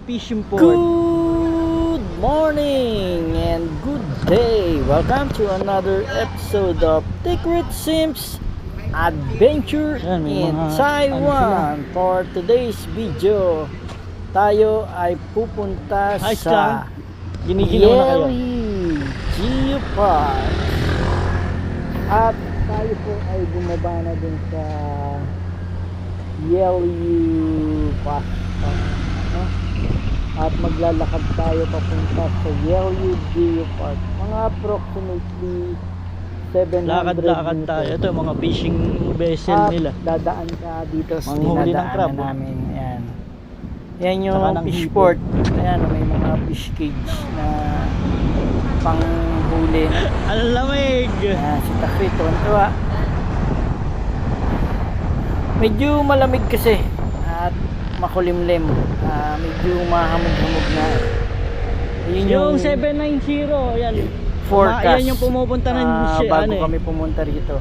Fishing Port. Good morning and good day. Welcome to another episode of Secret Sims Adventure Yan, may in mga Taiwan. For today's video, tayo ay pupunta Ayos sa lang. Giniginaw na kayo. Yeli Geopark. At tayo po ay bumaba na din sa Yeli Park. No? At maglalakad tayo papunta sa Yeli Geopark. Mga approximately 700 Lakad-lakad meters. tayo. Ito yung mga fishing vessel At nila. dadaan ka dito sa Manghuli ng dinadaanan crab. namin. Yan. Yan Saka yung ng fish hipon. port. Ayan, may mga fish cage na panghuli. Ang lamig! Ayan, si Takri, tuwan-tuwa. Medyo malamig kasi at makulimlim. Medyo mahamog-hamog na. Yun Yung 790, yan. forecast. Yan yung pumupunta ng bago ano eh. kami pumunta rito.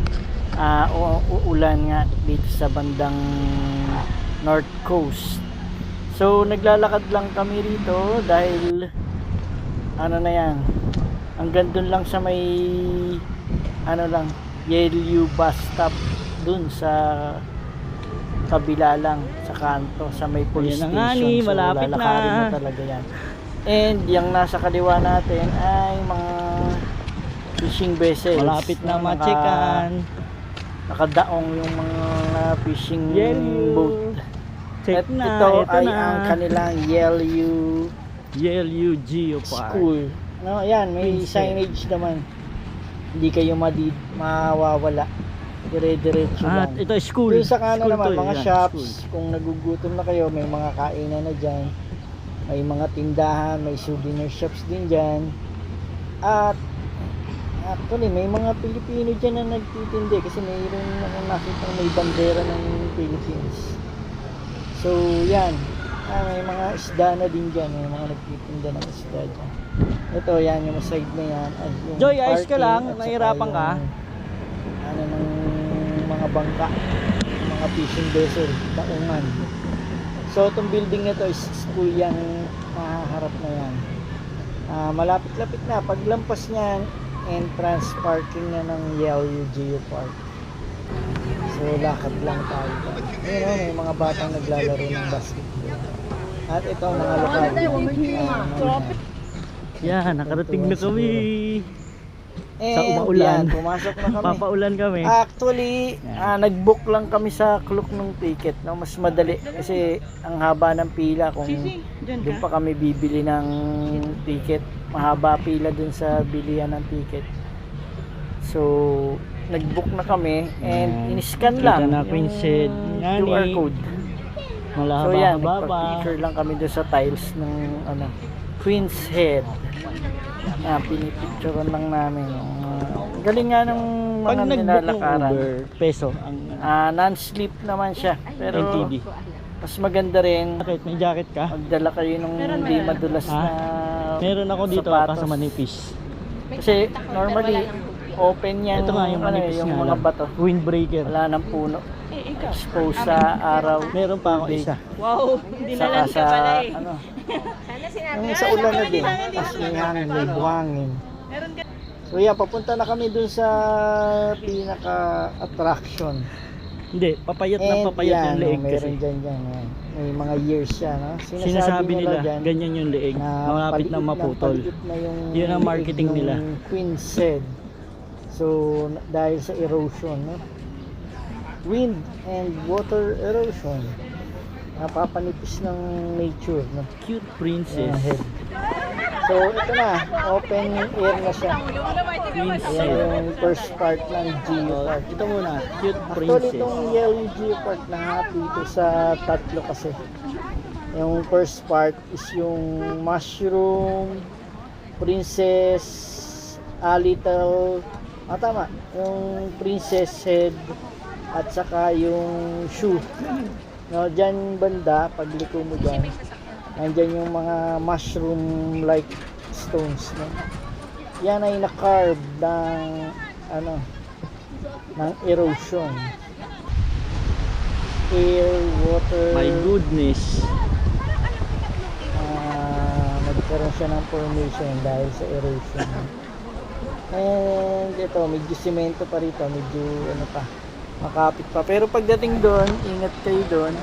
Uulan nga dito sa bandang North Coast. So naglalakad lang kami rito dahil ano na yan. Hanggang dun lang sa may ano lang, Yeli bus stop dun sa kabila lang sa kanto sa may police Ayan na nga station. ni, So malapit lalakarin na. mo talaga yan. And yung nasa kaliwa natin ay mga fishing vessels. Malapit na Mga ma-checkan. nakadaong yung mga fishing Yeli. boat. Check At na, ito ay na. ang kanilang Yeli Yeli Geopark. School. No, ayan, may Princess. signage naman. Hindi kayo mawawala. Dire-diretso At lang. ito school. Yung sa kanan School naman, to, mga yan, shops, school. kung nagugutom na kayo, may mga kainan na dyan. May mga tindahan, may souvenir shops din dyan. At actually, may mga Pilipino dyan na nagtitindi kasi mayroon akong nakita may bandera ng Philippines. So, yan. May mga isda na din dyan. May mga nagtitinda ng isda dyan. Ito, yan, yung side na yan. Ay, yung Joy, ayos ka parking lang. at saka Nahihirapan ka. yung, ano, ng mga bangka. Yung mga fishing vessel. Daungan. So, itong building na to is school yan. Mahaharap na yan. Malapit-lapit na. Paglampas niyan, entrance parking na ng Yeli Geopark. So, lakad lang tayo. Ayun, may mga batang naglalaro ng basketball. At ito ang mga lokal. Yan, nakarating na kami. And Sa umaulan. yan, pumasok na kami. Papaulan kami. Actually, nag-book lang kami sa Klook ng ticket. No? Mas madali kasi ang haba ng pila kung doon pa kami bibili ng ticket. Mahaba pila dun sa bilihan ng ticket. So, nag-book na kami and in-scan lang Kita na Queen's Head. yung QR Yani. code. Malahaba, So yan, haba. nagpa-picture lang kami doon sa tiles ng ano, Queen's Head. Pinipicturean lang namin. Galing nga ng Pag mga nag-book ng nilalakaran. Uber, peso ang Non-sleep naman siya. Pero NTD. mas maganda rin Bakit? May jacket ka? magdala kayo nung hindi madulas Ha? na Meron ako dito sapatos. kaso manipis. Kasi normally open yan Ito nga yung manipis yung nga mga lang. bato. Windbreaker. Wala nang puno. Exposed sa araw. Meron pa ako tubig. isa. Wow, dinalan Saka ka pala eh. ano, Sana sinabi yung sa ulan na din. Tapos may hangin, may buhangin. Meron ka. So yeah, papunta na kami dun sa pinaka-attraction. Hindi, papayat na And papayat yan, yung leeg meron kasi. dyan. May mga years siya. No? Sinasabi nila, dyan ganyan yung leeg. Malapit na maputol. paliit na yung Yun ang marketing leeg nila. ng Queen's Head. So, dahil sa erosion, no? Wind and water erosion. Napapanipis ng nature, no? Cute Yung princess. head. So, ito na. Open air na siya. Princess. Ayan yung first part ng Geopark. Ito muna, cute Actually, princess. itong Yeli Geopark nahati ito sa tatlo kasi. Yung first part is yung mushroom, princess, little, tama, yung princess head, at saka yung shoe. No, dyan banda, pagliko mo dyan, nandyan yung mga mushroom-like stones. No? Yan ay na-carve ng, ng erosion. Air, water, My goodness. nagkaroon siya ng formation dahil sa erosion. And ito, medyo simento pa rito, medyo ano pa, makapit pa. Pero pagdating doon, ingat kayo doon.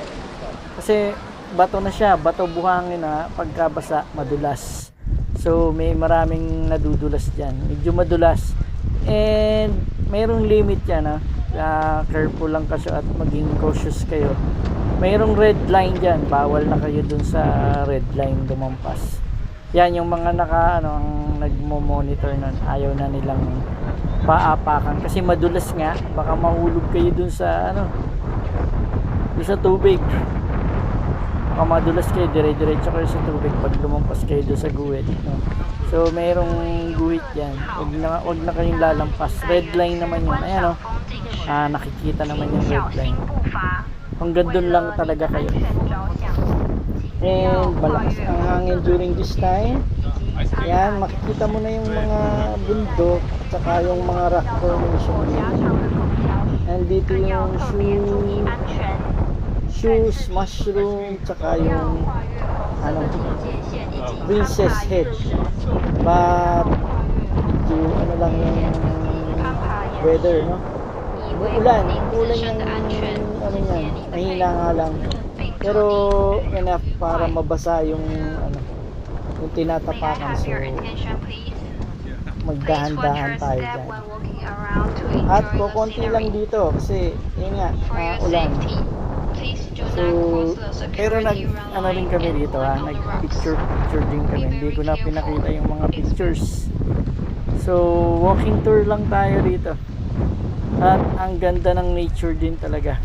Kasi bato na siya, bato buhangin na, pagkabasa, madulas. So may maraming nadudulas dyan, medyo madulas. And mayroong limit yan, careful lang kayo at maging cautious kayo. Mayroong red line dyan, bawal na kayo dun sa red line lumampas. Yan yung mga ang nagmo-monitor nun, ayaw na nilang paapakan kasi madulas nga, baka mahulog kayo dun sa dun sa tubig. Baka madulas kayo, dire-diretso kayo sa tubig pag lumampas kayo dun sa guhit, no? So mayroong guhit yan, wag na kayong lalampas. Red line naman yun, ayan nakikita naman yung red line. Hanggang dun lang talaga kayo. And malakas ang hangin during this time. Yan, makikita mo na yung mga bundok at saka yung mga rock formation. And dito yung shoes, mushroom, tsaka yung princess head. But medyo lang yung weather, no? Ulan yung yan, mahina nga lang. Pero enough para mabasa yung yung tinatapakan. So magdahan-dahan tayo dyan. At kukunti lang dito kasi yun nga, ulan. So pero rin kami dito, nag picture din kami. Hindi ko na pinakita yung mga pictures. So walking tour lang tayo dito. At ang ganda ng nature din talaga.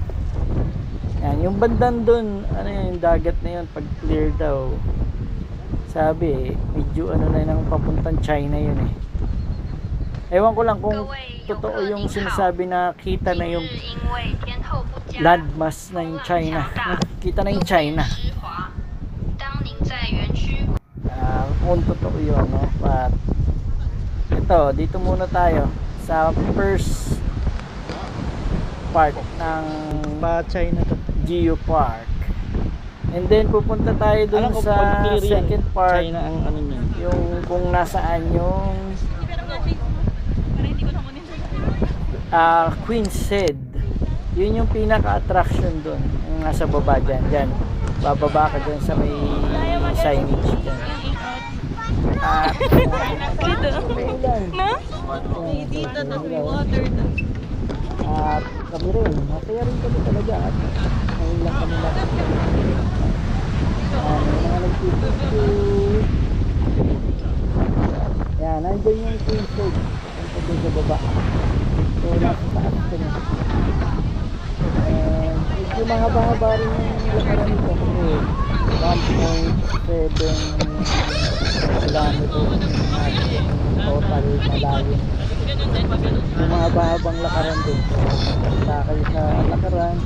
Yan, yung bandan doon, yung dagat na yun, pag clear daw, sabi, medyo na nang papuntang China yun eh. Ewan ko lang kung totoo yung sinasabi na kita na yung landmass na yung China. Kita na yung China. Kung totoo yun, no? But, ito, dito muna tayo sa first part ng China to, Geo Park. And then pupunta tayo dun sa second part, China ang niyan. yung kung nasaan yung Queen's Head. Yun yung pinaka-attraction dun, yung nasa baba dyan. Bababa ka dun sa may signage dyan. Dito na may water na. At kami rin, masaya rin kami talaga at ngayon lang kami mga nagpipicture. Yan, nandyan yung Queen's Head, nandyan sa baba. So nasa taas kami. And yung mahaba-haba rin yung lakaran nito kasi 1.7 kilometers total malayo. Yung mga bahabang lakaran din. Punta kayo sa lakaran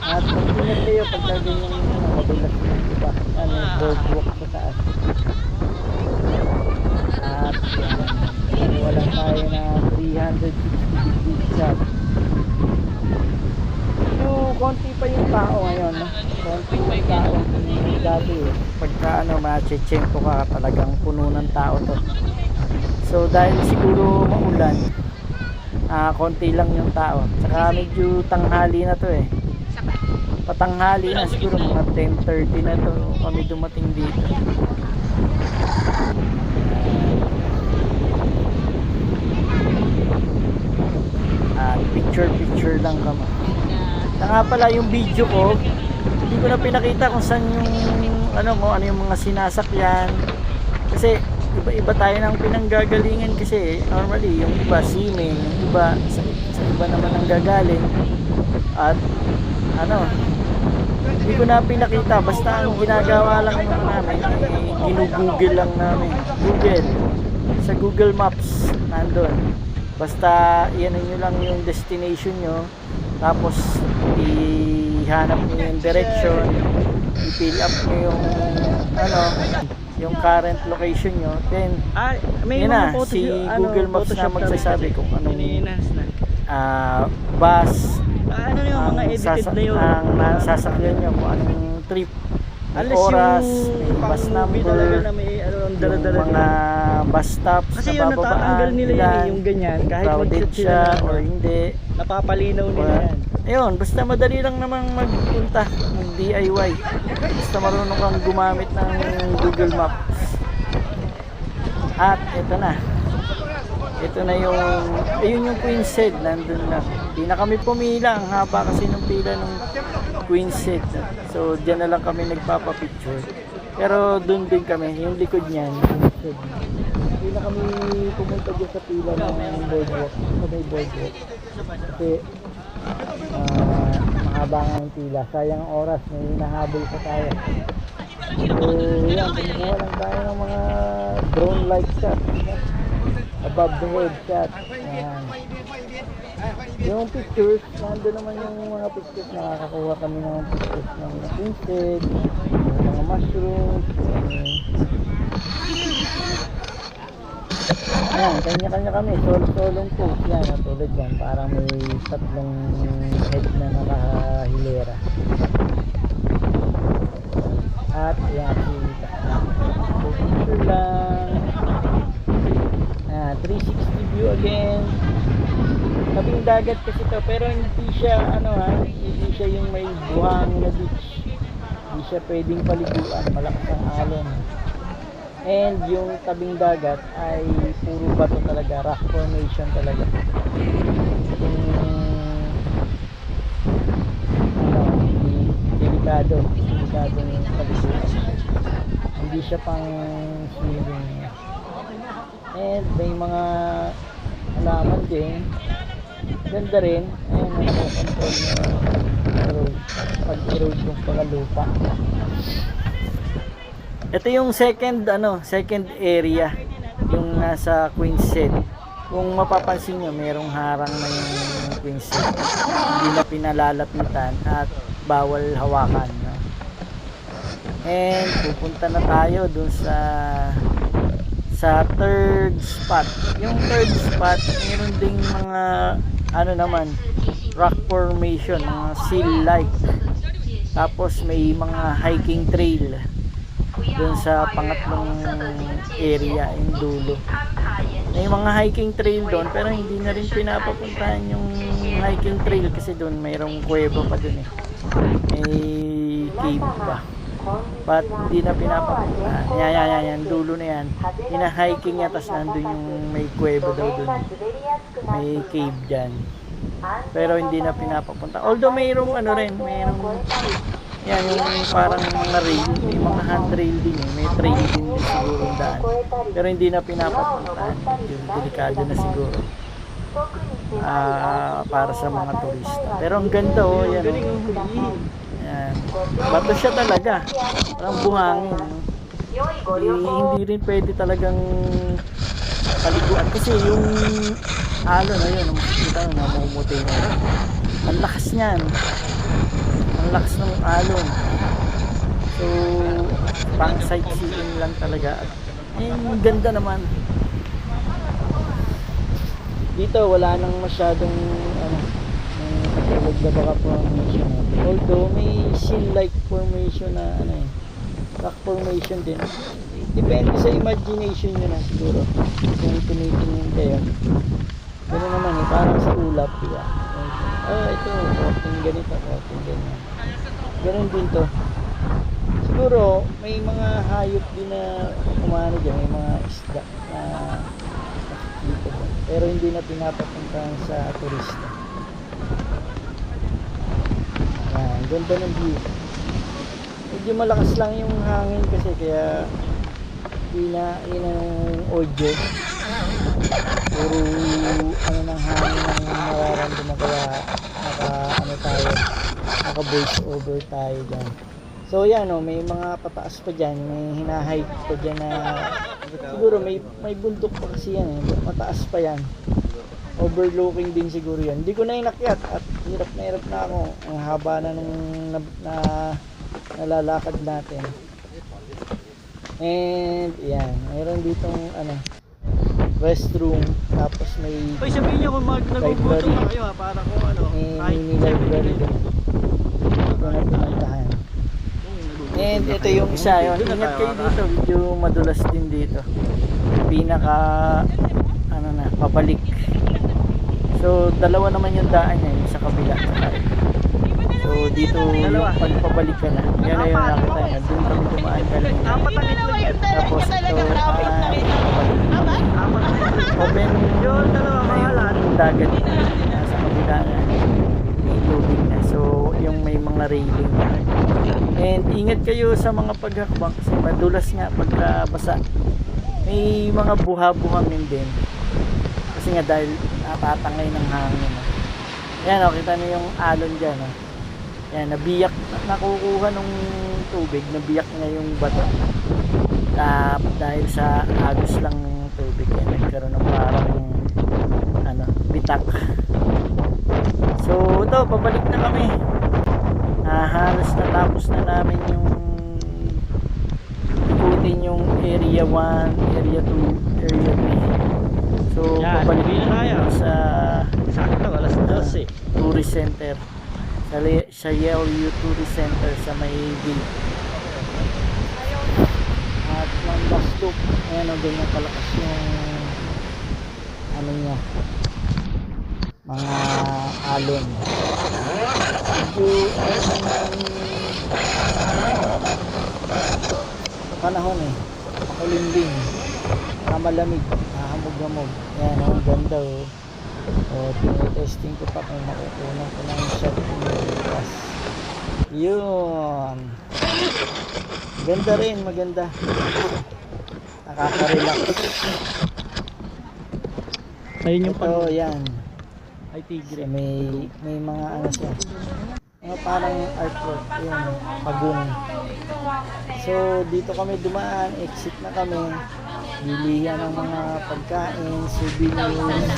at mag-ingat kayo pag ganyan yung madulas yung iba, boardwalk sa taas. At wala tayo na 360 degrees shot. Yung konti pa yung tao ngayon, no? Konti yung tao dati pagka ma-chechempo ka talagang puno ng tao to. So dahil siguro maulan, konti lang yung tao. Saka medyo tanghali na to eh. Patanghali na siguro mga 10:30 na to kami dumating dito. Picture lang kami. Saka pala yung video ko, hindi ko na pinakita kung saan yung kung ano yung mga sinasakyan. Kasi iba-iba tayo ng pinanggagalingan kasi normally yung iba seamen, yung iba sa iba naman ang gagaling. At hindi ko na pinakita, basta ang ginagawa lang naman namin ginugoogle lang namin. Sa Google Maps nandun, basta iyan nyo lang yung destination nyo, tapos ihanap nyo yung direction, i-fill up nyo yung yung current location nyo, then May yun mga na, si Google Maps na magsasabi kung anong bus yung mga edited na yun. ang sasakyan nyo, kung anong trip may oras, may pang bus movie number, talaga na may ano, ang yung dala-dala mga bus stops kasi na yun natatanggal nila yan eh, yung ganyan kahit crowded mag-shoot sila siya na, or hindi. napapalinaw nila Well, yan. ayun, basta madali lang namang magpunta, mag DIY. Basta marunong kang gumamit ng Google Maps. At ito na. Ito na yung, ayun yung Queen's Head, nandun na. Hindi na kami pumila, ang haba kasi ng pila ng Queen's Head. So, dyan na lang kami nagpapapicture. Pero dun din kami, yung likod niyan, Queen's Head. Hindi na kami pumunta dyan sa pila ng boardwalk, sa may boardwalk. Kasi, mahaba nga yung pila. Sayang ang oras, may hinahabol pa tayo. So, yan, kumuha lang tayo ng mga drone-like shot. Above the head shot. Yan. Yung pictures, nandun naman yung mga pictures. Nakakakuha kami ng pictures ng mga princess, mga mushrooms. Yan, kanya-kanya kami. Solo-solong post. Yan, tulad yan. Parang may tatlong head na nakahilera. At yan, picture lang. 360 view again. Tabing dagat kasi to, pero hindi siya hindi siya yung may buhangin na beach. Hindi siya pwedeng paliguan, malakas ang alon. And yung tabing dagat ay puro bato talaga, rock formation talaga. Delikado yung paliguan. Hindi siya pang swimming. And may mga halaman din. Ganda rin. Ayan, nakakontrol na road. Pag-erode yung pagalupa. Ito yung second area. Yung nasa Queen's Head. Kung mapapansin nyo, merong harang na yung Queen's Head. Hindi na pinalalapitan at bawal hawakan. No? And pupunta na tayo dun sa third spot. Yung third spot, mayroon ding mga rock formation, mga seal-like. Tapos may mga hiking trail dun sa pangatlong area, yung dulo. May mga hiking trail doon, pero hindi na rin pinapapuntahan yung hiking trail kasi doon mayroong kuweba pa doon eh. May cave pa. But hindi na pinapapunta. Yan, dulo na yan. Hina-hiking niya, tas nandun yung may kuweba daw dun. May cave dyan. Pero hindi na pinapapunta. Although mayroong mayroong yan yung parang mga rail, may mga handrail din eh. May trail din siguro yung daan. Pero hindi na pinapapuntahan. Yung delikado na siguro. Para sa mga turista. Pero ang ganda yan. Yan. Bato siya talaga. Parang buhangin. Hindi rin pwede talagang paliguan. Kasi yung alon na yun, makikita nyo, namumuti na yun. Ang lakas niyan. Ang lakas ng alon. So, pang sightseeing lang talaga. At ang ganda naman. Dito wala nang masyadong tulad na baka formation natin. Although may seal-like formation na rock formation din. Depende sa imagination nyo na siguro. Kung tinitingin kayo. Gano'n naman parang sa ulap, diba? Ito, korting ganito, korting ganyan. Gano'n din to. Siguro, may mga hayop din na kumano dyan, may mga isda na nakikita dyan. Pero hindi na pinapapuntahan sa turista. Yan, ganda ng view. Medyo malakas lang yung hangin kasi kaya yun ang audio. Puro ng hangin ang nararamdaman kaya naka voice over tayo dyan. So yan may mga pataas pa dyan, may hinahike pa dyan na siguro may bundok pa kasi yan mataas pa yan. Overlooking din siguro yan. Hindi ko na inakyat at hirap na ako. Ang haba na nung nalalakad natin. And yan, mayroon ditong restroom, tapos may Uy, sabihin nyo kung nag-gugutom na kayo para kung may mini library din. Ito na pinuntahan. And ito yung isa, yun. Ingat kayo dito, medyo madulas din dito. Pinaka, ano na, pabalik. So, dalawa naman yung daan niya, yung sa kabila. So, dito yung pagpabalik ka na. Yan na yung nakita niya. Doon kami dumaan kanina. Apat na itlog yan. Tapos ito, pabalik. Open Yung dalawa mahalan. yung dagat na. Nasa kabila na. May tubig na. So, yung may mga railing na. And ingat kayo sa mga paghakbang kasi madulas nga pagka basa. May mga buha-buhangin din. Kasi nga dahil natatangay ng hangin. Ayan o, kita niyo yung alon dyan. Ayan, nabiyak, nakukuha ng tubig, nabiyak niya yung bato. Dahil sa agos lang ng tubig, nagkaroon ng parang bitak. So ito, pabalik na kami. Halos natapos na namin yung ikutin yung area 1, area 2, area 3. So Yan, pabalik uwi na na tayo. tayo sa Sakto, alas 12 eh. tourist center. Sa Yellow Tourist Center sa Mayville. At one last look. Ayan o, ganyan kalakas yung ano niya, mga alon. Medyo panahon eh, makulimbing, malamig, mahamog-hamog. Ayan o, ang ganda o. Tinitesting ko pa kung makukunan ko ng shot ng bukas. Yun, ganda rin, maganda, nakaka-relax. Ayun yung Ito, yan. Ay, tigre. May mga ano siya, mga parang artwork, yung pagong. So dito kami dumaan, exit na kami, bilihan ng mga pagkain, souvenirs,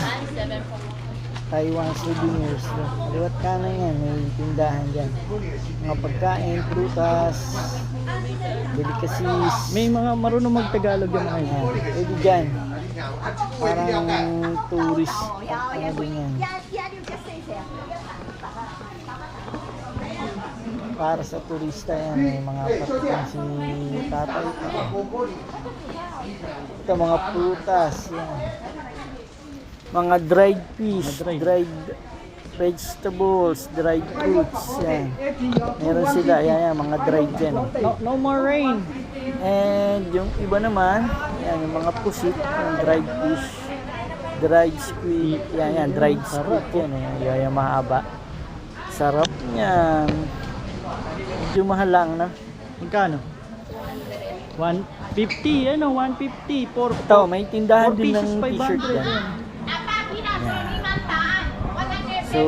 Taiwan souvenirs. Liwat kanan yan, may tindahan dyan, mga pagkain, prutas, delicacies. May mga marunong mag-Tagalog yung mga yun. Ayan, pwede dyan, parang tourist, ano din yan, para sa turista yan. May mga patikan si tatay pa. Ito mga prutas yan. Mga dried fish, dried vegetables, dried fruits yan. Meron sila yan, mga dried yan. No more rain. And yung iba naman, yan, yung mga pusit, yung dried fish, dried squid, yan, dried squid yan, yung mahaba. Sarap niyan. Medyo mahal lang na. Magkano? 150, ano, 150 for Ito, may tindahan 4 din pieces, ng t-shirt 500 yan. yan. So,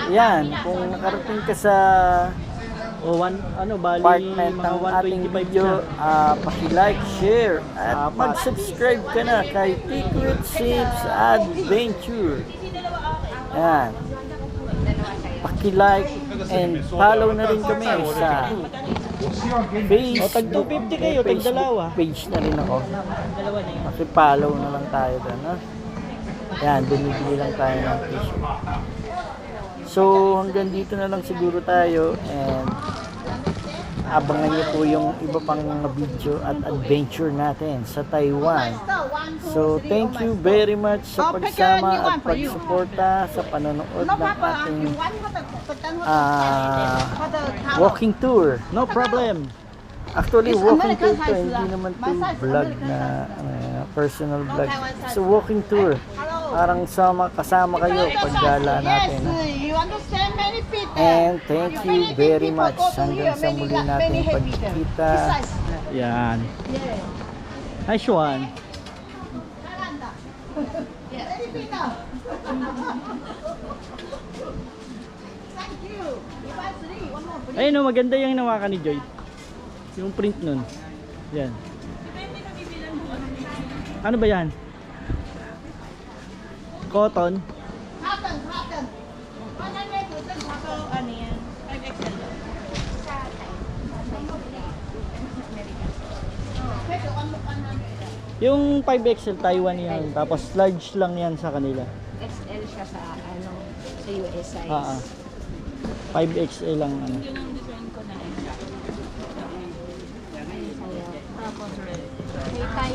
yan, kung nakarating ka sa O bali apartment mga ng ating 125 video, na. paki-like, share, at Apat. mag-subscribe ka na kay Secret Sips Adventure. Yan. Paki-like and follow na rin kami sa O, tag 250 kayo, tag dalawa. page na rin ako. Paki-follow na lang tayo doon, ha? Yan, bumibili lang tayo ng t-shirt. So, hanggang dito na lang siguro tayo, and abangan niyo po yung iba pang mga video at adventure natin sa Taiwan. So, thank you very much sa pagsama at pagsuporta sa panonood ng ating walking tour. No problem. Actually, walking tour to, hindi naman to vlog na personal vlog. So, walking tour. Parang kasama kayo paggala natin. And thank you very much. Hanggang sa muli natin pagkikita. Yan. Hi, Xuan. Ayun, maganda yung hinawakan ni Joy. Yung print nun. Yan. Ano ba yan? Cotton. Cotton. 100% so ano yan? 5XL. Yung 5XL Taiwan yan. Tapos large lang yan sa kanila. XL siya sa ano, sa US size. 5XL lang ano. Yun ang design ko na May tayo.